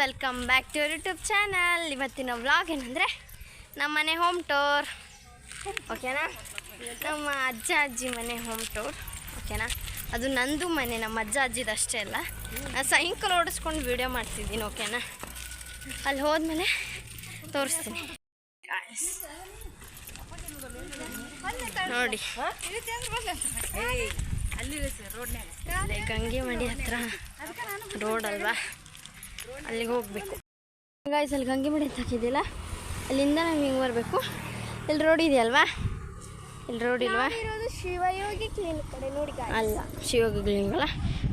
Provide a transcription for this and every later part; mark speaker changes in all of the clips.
Speaker 1: Welcome back to YouTube channel. ಇವತ್ತಿನ vlog ಏನಂದರೆ ನಮ್ಮನೆ ಹೋಮ್ ಟೂರ್, ಓಕೆನಾ. ನಮ್ಮ ಅಜ್ಜ ಅಜ್ಜಿ ಮನೆ ಹೋಮ್ ಟೂರ್, ಓಕೆನಾ. ಅದು ನಂದು ಮನೆ, ನಮ್ಮ ಅಜ್ಜ ಅಜ್ಜಿದು ಅಷ್ಟೇ ಅಲ್ಲ. ನಾನು ಸೈಕಲ್ ಓಡಿಸ್ಕೊಂಡು ವೀಡಿಯೋ ಮಾಡ್ತಿದ್ದೀನಿ, ಓಕೆನಾ. ಅಲ್ಲಿ ಹೋದ್ಮೇಲೆ ತೋರಿಸ್ತೀನಿ ನೋಡಿ. ಅಲ್ಲೇ ಗಂಗೆಮಡಿ ಹತ್ರ ರೋಡ್ ಅಲ್ವಾ, ಅಲ್ಲಿಗೆ ಹೋಗಬೇಕು ಗಾಯ್ಸ್. ಅಲ್ಲಿ ಗಂಗೆಮಡಿ ಅಂತ ಹಾಕಿದ್ದಿಲ್ಲ, ಅಲ್ಲಿಂದ ನಾವು ಹಿಂಗೆ ಬರಬೇಕು. ಇಲ್ಲಿ ರೋಡ್ ಇದೆಯಲ್ವಾ, ಇಲ್ಲಿ ರೋಡ್ ಇಲ್ವಾ? ಶಿವಯೋಗಿ ಕ್ಲಿನಿಕ್ ಕಡೆ ನೋಡಿ. ಅಲ್ಲ, ಶಿವಯೋಗಿ ಕ್ಲಿನಿಕ್ ಅಲ್ಲ,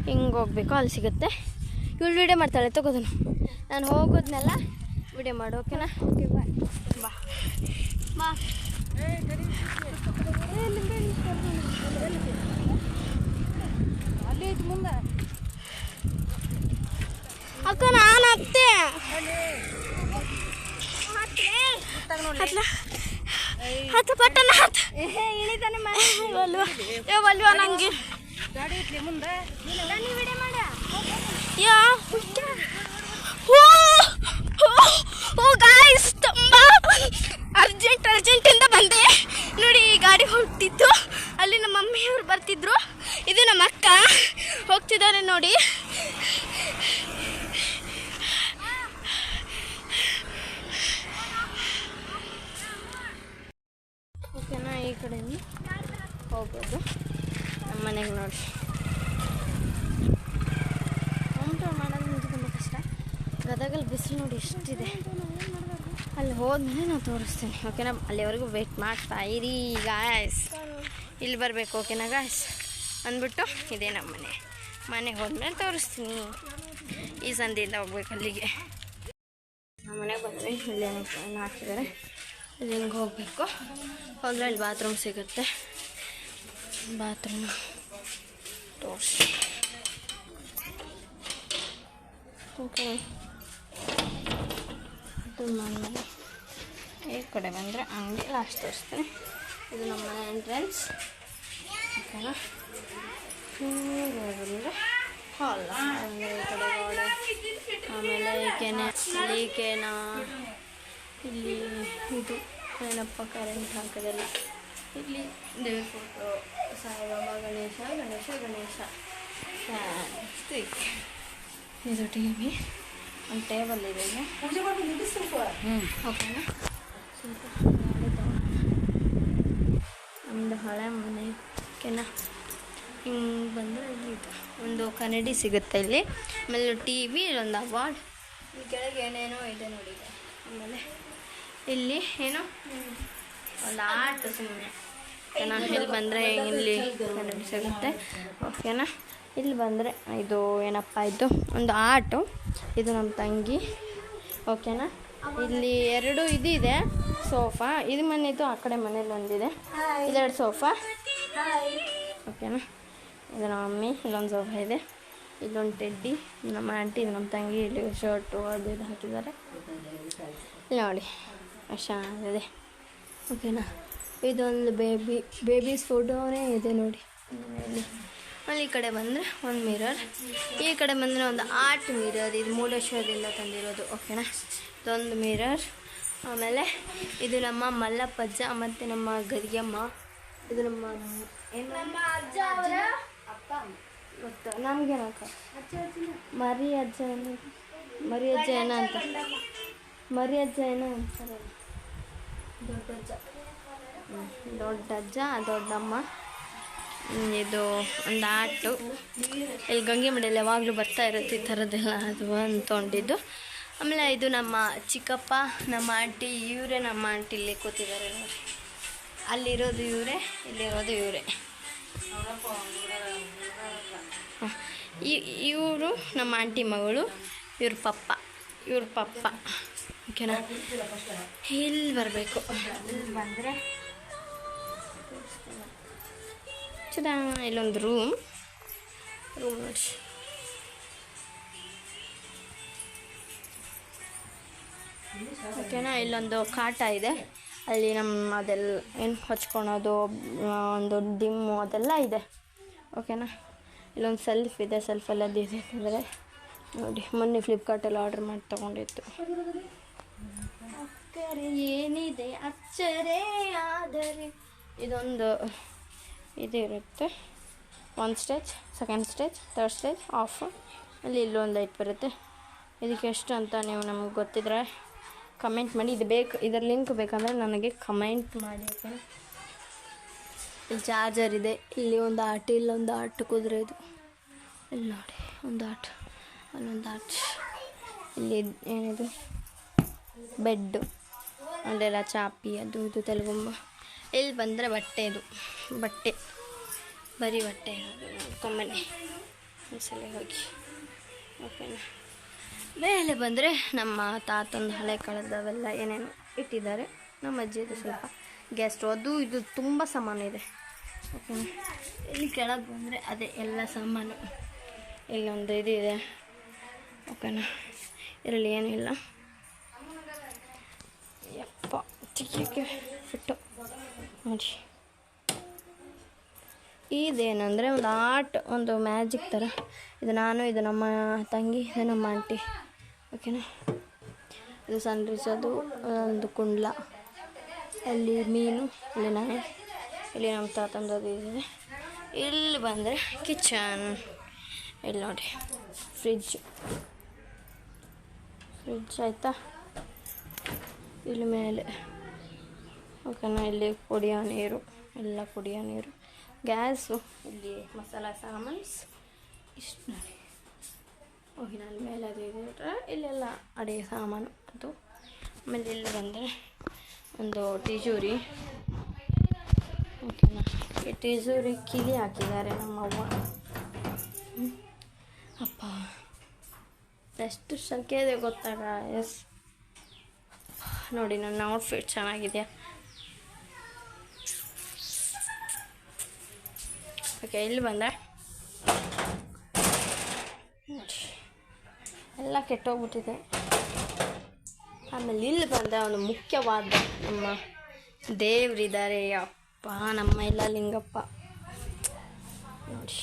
Speaker 1: ಹಿಂಗೆ ಹೋಗ್ಬೇಕು, ಅಲ್ಲಿ ಸಿಗುತ್ತೆ. ಇವಳು ವೀಡಿಯೋ ಮಾಡ್ತಾಳೆ, ತಗೋದನು. ನಾನು ಹೋಗೋದ್ನೆಲ್ಲ ವೀಡಿಯೋ ಮಾಡು, ಓಕೆನಾ. ಓಕೆ, ಬಾಯ್. ಬಾ ಬಾ. ಅಕ್ಕ ನಾನು ಹತ್ತೆ ಹತ್ತು ಪಟ್ಟಣ ಹತ್ತು ಇಳಿತಾನೆ ಅಲ್ವಾ ನಂಗೆ ಗಾಯ್ಸ್, ತುಂಬ ಅರ್ಜೆಂಟಿಂದ ಬಂದೆ ನೋಡಿ. ಈ ಗಾಡಿ ಹೋಗ್ತಿತ್ತು, ಅಲ್ಲಿ ನಮ್ಮ ಮಮ್ಮಿಯವರು ಬರ್ತಿದ್ರು, ಇದು ನಮ್ಮ ಅಕ್ಕ ಹೋಗ್ತಿದ್ದಾರೆ ನೋಡಿ. ಓಕೆನಾ, ಈ ಕಡೆಯಿಂದ ಹೋಗ್ಬೋದು ನಮ್ಮ ಮನೆಗೆ ನೋಡಿ. ಹೋಮ್ ಟೂರ್ ಮಾಡೋದು ತುಂಬ ಕಷ್ಟ. ಗದಗಲ್ಲಿ ಬಿಸಿಲು ನೋಡಿ ಎಷ್ಟಿದೆ. ಅಲ್ಲಿ ಹೋದ್ಮೇಲೆ ನಾನು ತೋರಿಸ್ತೀನಿ, ಓಕೆನಾ. ಅಲ್ಲಿವರೆಗೂ ವೇಟ್ ಮಾಡ್ತಾ ಇರಿ ಗಾಯ್ಸ್. ಇಲ್ಲಿ ಬರಬೇಕು, ಓಕೆನಾ ಗಾಯ್ಸ್. ಅಂದ್ಬಿಟ್ಟು ಇದೇ ನಮ್ಮ ಮನೆಗೆ ಹೋದ್ಮೇಲೆ ತೋರಿಸ್ತೀನಿ. ಈ ಸಂಧಿಯಿಂದ ಹೋಗ್ಬೇಕು ಅಲ್ಲಿಗೆ. ನಮ್ಮ ಮನೆಗೆ ಬಂದರೆ ಇಲ್ಲಿ ಹಾಕಿದ್ದಾರೆ, ಇಲ್ಲಿ ಹಿಂಗೆ ಹೋಗಬೇಕು. ಹೋದರೆ ಅಲ್ಲಿ ಬಾತ್ರೂಮ್ ಸಿಗುತ್ತೆ. ಬಾತ್ರೂಮ್ ತೋರಿಸಿ, ಓಕೆ. ಮನೆ ಈ ಕಡೆ ಬಂದರೆ ಅಂಗಡಿ ಲಾಸ್ಟ್ ತೋರಿಸ್ತೀನಿ. ಇದು ನಮ್ಮ ಮನೆ ಎಂಟ್ರೆನ್ಸ್, ಓಕೆನಾ. ಬಂದರೆ ಹಾಲ್, ಈ ಕಡೆ ಗೋಡೆ, ಆಮೇಲೆ ಈಕೆನ ಇಲ್ಲಿ ಇದು ಏನಪ್ಪ ಕರೆಂಟ್ ಹಾಕೋದಲ್ಲ. ಇಲ್ಲಿ ದೇವ್ರ ಫೋಟೋ, ಸಾಯಿಬಾಬಾ, ಗಣೇಶ ಇದು ಟಿ ವಿ, ಒಂದು ಟೇಬಲ್ ಇದೆ ಇಲ್ಲಿ, ಓಕೆನಾ. ಸ್ವಲ್ಪ ನಮ್ಮದು ಹಳೆ ಮನೆ, ಓಕೆನಾ. ಹಿಂಗೆ ಬಂದರೆ ಇಲ್ಲಿ ಒಂದು ಕನ್ನಡಿ ಸಿಗುತ್ತೆ ಇಲ್ಲಿ. ಆಮೇಲೆ ಟಿ ವಿ, ಇಲ್ಲೊಂದು ಅವಾರ್ಡ್, ಈ ಕೆಳಗೆ ಏನೇನೋ ಇದೆ ನೋಡಿ. ಆಮೇಲೆ ಇಲ್ಲಿ ಏನೋ ಒಂದು ಆರ್ಟ್ ಸುಮ್ಮನೆ, ಓಕೆನಾ. ಇಲ್ಲಿ ಬಂದರೆ ಇಲ್ಲಿ ಕನ್ನಡಿ ಸಿಗುತ್ತೆ, ಓಕೆನಾ. ಇಲ್ಲಿ ಬಂದರೆ ಇದು ಏನಪ್ಪ, ಇದು ಒಂದು ಆರ್ಟು, ಇದು ನಮ್ಮ ತಂಗಿ, ಓಕೆನಾ. ಇಲ್ಲಿ ಎರಡು ಇದೆ ಸೋಫಾ, ಇದು ಮನೆದು, ಆ ಕಡೆ ಮನೇಲಿ ಒಂದಿದೆ, ಇದೆರಡು ಸೋಫಾ, ಓಕೆನಾ. ಇದು ನಮ್ಮ ಮಮ್ಮಿ, ಇಲ್ಲೊಂದು ಸೋಫಾ ಇದೆ, ಇಲ್ಲೊಂದು ಟೆಡ್ಡಿ, ನಮ್ಮ ಆಂಟಿ, ನಮ್ಮ ತಂಗಿ ಇಲ್ಲಿ ಶರ್ಟು ಅದು ಇದು ಹಾಕಿದ್ದಾರೆ ಇಲ್ಲಿ ನೋಡಿ, ಚೆನ್ನಾಗಿದೆ, ಓಕೆನಾ. ಇದೊಂದು ಬೇಬೀಸ್ ಫೋಟೋನೇ ಇದೆ ನೋಡಿ ಇಲ್ಲಿ. ಅಲ್ಲಿ ಈ ಕಡೆ ಬಂದರೆ ಒಂದು ಮಿರರ್, ಈ ಕಡೆ ಬಂದರೆ ಒಂದು ಆರ್ಟ್ ಮಿರರ್, ಇದು ಮುರುಡೇಶ್ವರದಿಂದ ತಂದಿರೋದು, ಓಕೆನಾ. ಇದೊಂದು ಮಿರರ್. ಆಮೇಲೆ ಇದು ನಮ್ಮ ಮಲ್ಲಪ್ಪಜ್ಜ ಮತ್ತು ನಮ್ಮ ಗರಿಯಮ್ಮ, ಇದು ನಮ್ಮ ನಮ್ಮ ಅಜ್ಜ ಅವರ ಅಪ್ಪ ಮತ್ತು ನಮಗೇನಕ್ಕ ಮರಿ ಅಜ್ಜ ಏನೋ ಅಂತಾರೆ, ದೊಡ್ಡಜ್ಜ ದೊಡ್ಡಮ್ಮ. ಇದು ಒಂದು ಆಟು, ಇಲ್ಲಿ ಗಂಗೆಮಡಿಯಲ್ಲಿ ಯಾವಾಗಲೂ ಬರ್ತಾ ಇರುತ್ತೆ ಈ ಥರದ್ದೆಲ್ಲ, ಅದು ಒಂದು ತೊಗೊಂಡಿದ್ದು. ಆಮೇಲೆ ಇದು ನಮ್ಮ ಚಿಕ್ಕಪ್ಪ, ನಮ್ಮ ಆಂಟಿ, ಇವರೇ ನಮ್ಮ ಆಂಟಿ ಇಲ್ಲಿ ಕೂತಿದ್ದಾರೆ ನೋಡಿ. ಅಲ್ಲಿರೋದು ಇವರೇ, ಇಲ್ಲಿರೋದು ಇವರೇ. ಇವರು ನಮ್ಮ ಆಂಟಿ ಮಗಳು, ಇವ್ರ ಪಪ್ಪ, ಓಕೆನಾ. ಇಲ್ಲಿ ಬರಬೇಕು, ಇಲ್ಲಿ ಬಂದರೆ ಇಲ್ಲೊಂದು ರೂಮ್ ನೋಡಿ, ಓಕೆನಾ. ಇಲ್ಲೊಂದು ಕಾಟ ಇದೆ, ಅಲ್ಲಿ ನಮ್ಮ ಅದೆಲ್ಲ ಏನು ಹಚ್ಕೊಳೋದು, ಒಂದು ದಿಮ್ಮು ಅದೆಲ್ಲ ಇದೆ, ಓಕೆನಾ. ಇಲ್ಲೊಂದು ಸೆಲ್ಫ್ ಇದೆ, ಸೆಲ್ಫೆಲ್ಲ ಇದೆ ಅಂದರೆ ನೋಡಿ ಮೊನ್ನೆ ಫ್ಲಿಪ್ಕಾರ್ಟಲ್ಲಿ ಆರ್ಡ್ರ್ ಮಾಡಿ ತೊಗೊಂಡಿತ್ತು. ಅಕ್ಕರೆ ಏನಿದೆ ಅಚ್ಚರೇ ಆದರೆ ಇದೊಂದು ಇದು ಇರುತ್ತೆ, 1 stage, 2nd stage, 3rd stage of. ಅಲ್ಲಿ ಇಲ್ಲೊಂದು ಲೈಟ್ ಬರುತ್ತೆ. ಇದಕ್ಕೆ ಎಷ್ಟು ಅಂತ ನೀವು ನಮಗೆ ಗೊತ್ತಿದ್ರೆ ಕಮೆಂಟ್ ಮಾಡಿ. ಇದರ ಲಿಂಕ್ ಬೇಕಂದರೆ ನನಗೆ ಕಮೆಂಟ್ ಮಾಡಿ. ಓಕೆ, ಇಲ್ಲಿ ಚಾರ್ಜರ್ ಇದೆ. ಇಲ್ಲಿ ಒಂದು ಆಟ, ಇಲ್ಲೊಂದು ಆಟ ಕುದುರೆ ಇದು. ಇಲ್ಲಿ ನೋಡಿ ಒಂದು ಆಟ, ಅಲ್ಲೊಂದು ಆಟ. ಇಲ್ಲಿ ಏನಿದು ಬೆಡ್ಡು, ಅಲ್ಲೆಲ್ಲ ಚಾಪಿ ಅದು ಇದು ತೆಲುಗುಂಬ. ಇಲ್ಲಿ ಬಂದರೆ ಬಟ್ಟೆ, ಇದು ಬಟ್ಟೆ, ಬರೀ ಬಟ್ಟೆ ನೋಡ್ಕೊಂಬನ್ನಿ ಒಂದ್ಸಲ ಹೋಗಿ. ಓಕೆನಾ. ಮೇಲೆ ಬಂದರೆ ನಮ್ಮ ತಾತಂದು ಹಳೆ ಕಾಲದವೆಲ್ಲ ಏನೇನು ಇಟ್ಟಿದ್ದಾರೆ. ನಮ್ಮ ಅಜ್ಜಿದು ಸ್ವಲ್ಪ ಗ್ಯಾಸ್ ಸ್ಟವ್, ಅದು ಇದು ತುಂಬ ಸಾಮಾನು ಇದೆ. ಓಕೆನಾ. ಇಲ್ಲಿ ಕೆಳಗೆ ಬಂದರೆ ಅದೇ ಎಲ್ಲ ಸಾಮಾನು. ಇಲ್ಲೊಂದು ಇದು ಇದೆ. ಓಕೆನಾ. ಇದರಲ್ಲಿ ಏನೂ ಇಲ್ಲ. ಯಪ್ಪ ಚಿಕ್ಕಕ್ಕೆ ಫಿಟ್ಟು ನೋಡಿ. ಇದೇನಂದರೆ ಒಂದು ಆರ್ಟ್, ಒಂದು ಮ್ಯಾಜಿಕ್ ಥರ. ಇದು ನಾನು, ಇದು ನಮ್ಮ ತಂಗಿ, ಇದು ನಮ್ಮ ಆಂಟಿ. ಓಕೆನಾ. ಇದು ಸನ್ರೈಸ್, ಅದು ಒಂದು ಕುಂಡ್ಲ, ಅಲ್ಲಿ ಮೀನು, ಇಲ್ಲಿ ನಾಯಿ, ಇಲ್ಲಿ ನಮ್ಮ ತಾತಂದು ಅದು ಇದೆ. ಇಲ್ಲಿ ಬಂದರೆ ಕಿಚನ್. ಇಲ್ಲಿ ನೋಡಿ ಫ್ರಿಜ್ ಆಯಿತಾ. ಇಲ್ಲಿ ಮೇಲೆ ಓಕೆನಾ. ಇಲ್ಲಿ ಕುಡಿಯೋ ನೀರು, ಎಲ್ಲ ಕುಡಿಯೋ ನೀರು, ಗ್ಯಾಸು, ಇಲ್ಲಿ ಮಸಾಲ ಸಾಮಾನ್ಸ್ ಇಷ್ಟು ನೋಡಿ. ಓಕೆ, ಅಲ್ಲಿ ಮೇಲೆ ಅದು ಇದೆ. ಇಲ್ಲೆಲ್ಲ ಅಡುಗೆ ಸಾಮಾನು ಅದು. ಆಮೇಲೆ ಇಲ್ಲಿ ಬಂದರೆ ಒಂದು ತಿಜೋರಿ. ಓಕೆನಾ. ಈ ತಿಜೋರಿ ಕಿಲಿ ಹಾಕಿದ್ದಾರೆ ನಮ್ಮವ್ವ. ಅಪ್ಪ ಎಷ್ಟು ಶಕೆ ಇದೆ ಗೊತ್ತಾಗ. ಎಸ್ ನೋಡಿ, ನನ್ನ ಔಟ್ಫಿಟ್ ಚೆನ್ನಾಗಿದೆ. ಓಕೆ, ಇಲ್ಲಿ ಬಂದೆ ನೋಡಿ, ಎಲ್ಲ ಕೆಟ್ಟೋಗ್ಬಿಟ್ಟಿದೆ. ಆಮೇಲೆ ಇಲ್ಲಿ ಬಂದರೆ ಒಂದು ಮುಖ್ಯವಾದ ನಮ್ಮ ದೇವರಿದ್ದಾರೆ. ಅಪ್ಪ ನಮ್ಮ ಎಲ್ಲ ಲಿಂಗಪ್ಪ ನೋಡಿ.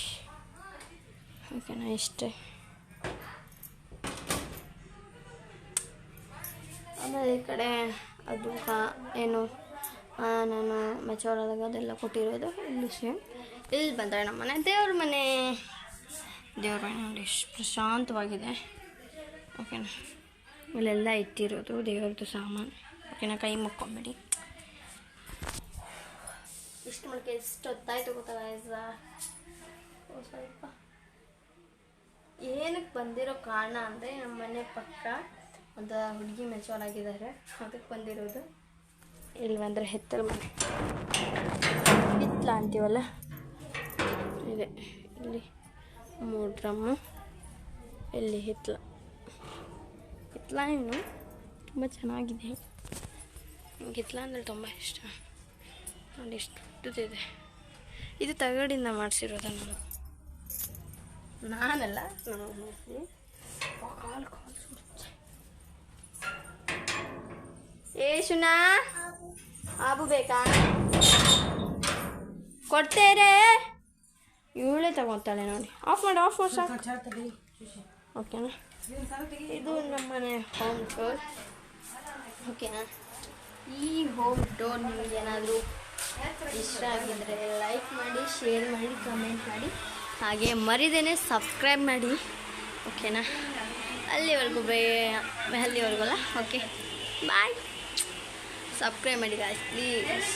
Speaker 1: ಓಕೆನಾ. ಇಷ್ಟೇ. ಆಮೇಲೆ ಈ ಕಡೆ ಅದು ಏನು ನಾನು ಮೆಚೂರ್ ಆದಾಗ ಅದೆಲ್ಲ ಕೊಟ್ಟಿರೋದು. ಇಲ್ಲಿ ಸೇಮ್. ಇಲ್ಲಿ ಬಂದರೆ ನಮ್ಮ ಮನೆ, ದೇವ್ರ ಮನೆ ನೋಡಿ ಎಷ್ಟು ಪ್ರಶಾಂತವಾಗಿದೆ. ಓಕೆನಾ. ಇಲ್ಲೆಲ್ಲ ಇಟ್ಟಿರೋದು ದೇವ್ರದ್ದು ಸಾಮಾನು. ಓಕೆನಾ. ಕೈ ಮುಕ್ಕೊಂಬಿಡಿ. ಇಷ್ಟು ಮಳಕೆ ಎಷ್ಟು ಹೊತ್ತಾಯ್ತು ಗೊತ್ತಾಗ. ಸ್ವಲ್ಪ ಏನಕ್ಕೆ ಬಂದಿರೋ ಕಾರಣ ಅಂದರೆ ನಮ್ಮ ಮನೆ ಪಕ್ಕ ಒಂದು ಹುಡುಗಿ ಮೆಚೂರ್ ಆಗಿದ್ದಾರೆ, ಅದಕ್ಕೆ ಬಂದಿರೋದು. ಇಲ್ಲಿ ಬಂದರೆ ಹಿತ್ತಲ ಮನೆ, ಹಿತ್ತಲ ಅಂತೀವಲ್ಲ ಇದೆ. ಇಲ್ಲಿ 3 ಡ್ರಮ್ಮು, ಇಲ್ಲಿ ಹಿತ್ತಲ ಇನ್ನು ತುಂಬ ಚೆನ್ನಾಗಿದೆ. ನನಗೆ ಹಿತ್ತಲ ಅಂದರೆ ತುಂಬ ಇಷ್ಟ. ನೋಡಿ ಎಷ್ಟು ದೊಡ್ಡದಿದೆ. ಇದು ತಗಡಿಂದ ಮಾಡಿಸಿರೋದು ನಾನಲ್ಲ, ನೋಡಿ ಕಾಲು ಸುಡುತ್ತೆ. ಶುನಾ ಆಬು ಬೇಕಾ ಕೊಡ್ತೇರೆ? ಇವಳೇ ತಗೊತಾಳೆ ನೋಡಿ. ಆಫ್ ಮಾಡಿ ಸಾಕು. ಓಕೆನಾ. ಇದು ನಮ್ಮನೆ ಹೋಮ್ ಟೂರ್. ಓಕೆನಾ. ಈ ಹೋಮ್ ಟೂರ್ ನಿಮಗೇನಾದರೂ ಇಷ್ಟ ಆಗಿದ್ದರೆ ಲೈಕ್ ಮಾಡಿ, ಶೇರ್ ಮಾಡಿ, ಕಮೆಂಟ್ ಮಾಡಿ, ಹಾಗೆ ಮರಿದೇನೆ ಸಬ್ಸ್ಕ್ರೈಬ್ ಮಾಡಿ. ಓಕೆನಾ. ಅಲ್ಲಿವರೆಗೂ ಅಲ್ಲ. Okay bye. ಸಬ್ಸ್ಕ್ರೈಬ್ ಮಾಡಿ ಗಾಯ್ಸ್ ಪ್ಲೀಸ್.